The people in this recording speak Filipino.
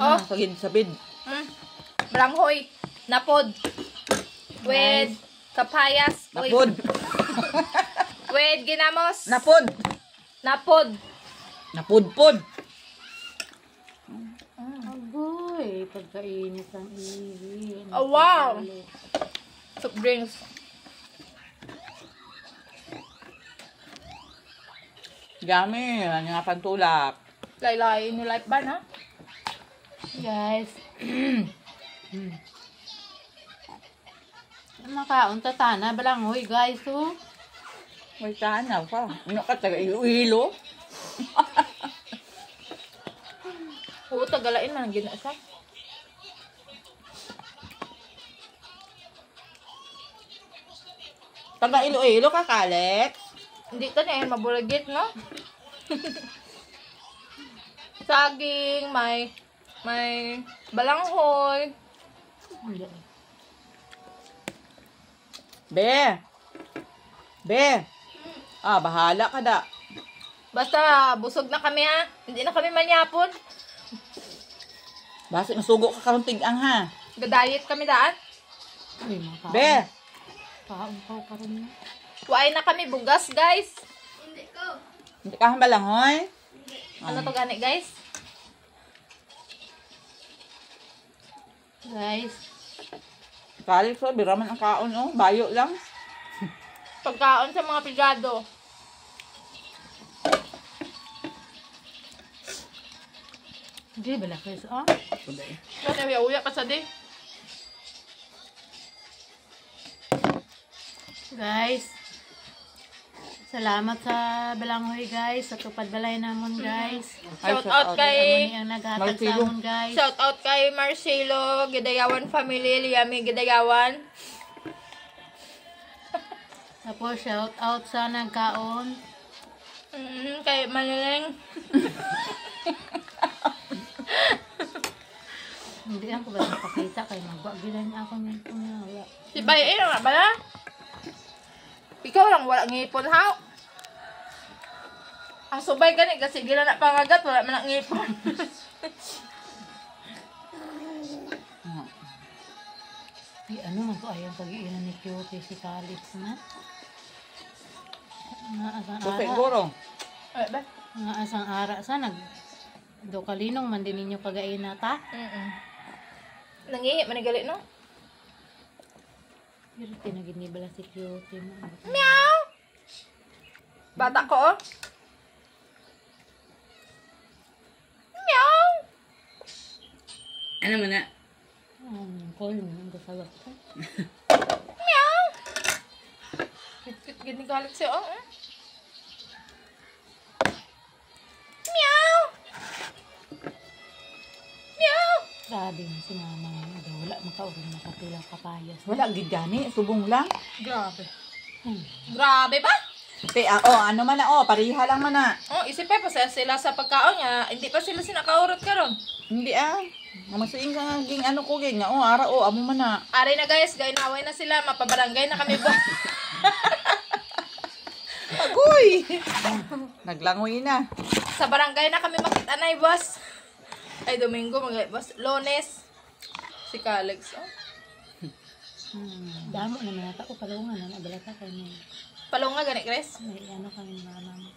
Oh. Sabid. Balanghoy. Napod. With kapayas. Napod. With ginamos. Napod. Napod. Napudpod. Agoy, pagkainit ang iwi. Oh, wow. Soup drinks. Yummy. Ano nga pantulak. Laylay ni life ban, ha? Guys. Makaunta sana balangoy guys, oh. May tanaw pa. Ano ka taga ilo? Oo, tagalain man ang ginasa. Taga Iloilo ka, Kalex? Hindi ka na yan mabulagit, no? Saging, may balanghoy. Be! Bahala ka da. Basta, busog na kami, ha? Hindi na kami manyapon. Basta masugo ka karong tig-ang, ha? Gadayet kami daan. Ay, makaon. Be! Kaon ka rin. Waay na kami bugas, guys. Hindi ka hambalangoy? Ano to gani, guys? Guys. Kalex, biraman ang kaon, oh. Bayo lang. Pagkaon sa mga pigado. Hindi, balakis, oh. Kasi uya pa sa di. Guys. Salamat sa balanghoy, guys. Sa tupad balay namon, guys. Shout out kay Ang naghatag sa amon, guys. Shout out kay Marcelo Gidayawan family, Liami Gidayawan. Tapos, shout out sa nagkaon. Kay Manileng. Hindi lang ko ba napakita kay magbagilan niya ako niyan po niya. Wala. Si Baye, nga ba na? Ikaw lang wala ngipon, ha? Ang subay gani kasi gila na pangagat, wala man ang ngipon. Ay, ano man to ayang pag-iinan ni Cutie si Calix na? Naasang So, ara. siguro. Ay, ba? Naasang ara sa do kalinong man din ninyo pag-iina ta. Nangihi, manigali, no? Pero tinaginibala si Cutie mo. Meow! Bata ko, oh. Meow! Ano mo na? Call mo ang kasagot ko. Meow! Kit-kit gini galit siya, oh. Meow! Meow! Grabe nga si mama mo. Wala makaurong nakatilang kapayas. Wala, gigani. Subong lang. Grabe. Grabe ba? Ano man na, pariha lang man na. Oh, isipin pa sila sa pagkaon niya. Hindi pa sila sinakaurot karon. Hindi Mamasuing ka nga, ging ano ko, ging. Ara, amo man na. Ari na guys, gainaway na sila. Mapabarangay na kami ba? Agoy! Naglangoy na. Sa barangay na kami makitanay, boss. Ay, Domingo, boss. Lones. Si Calix, oh. Damo naman nata ko palungan na nabalata kay ni. Palunga, gani, Chris? May ano kami mama mo.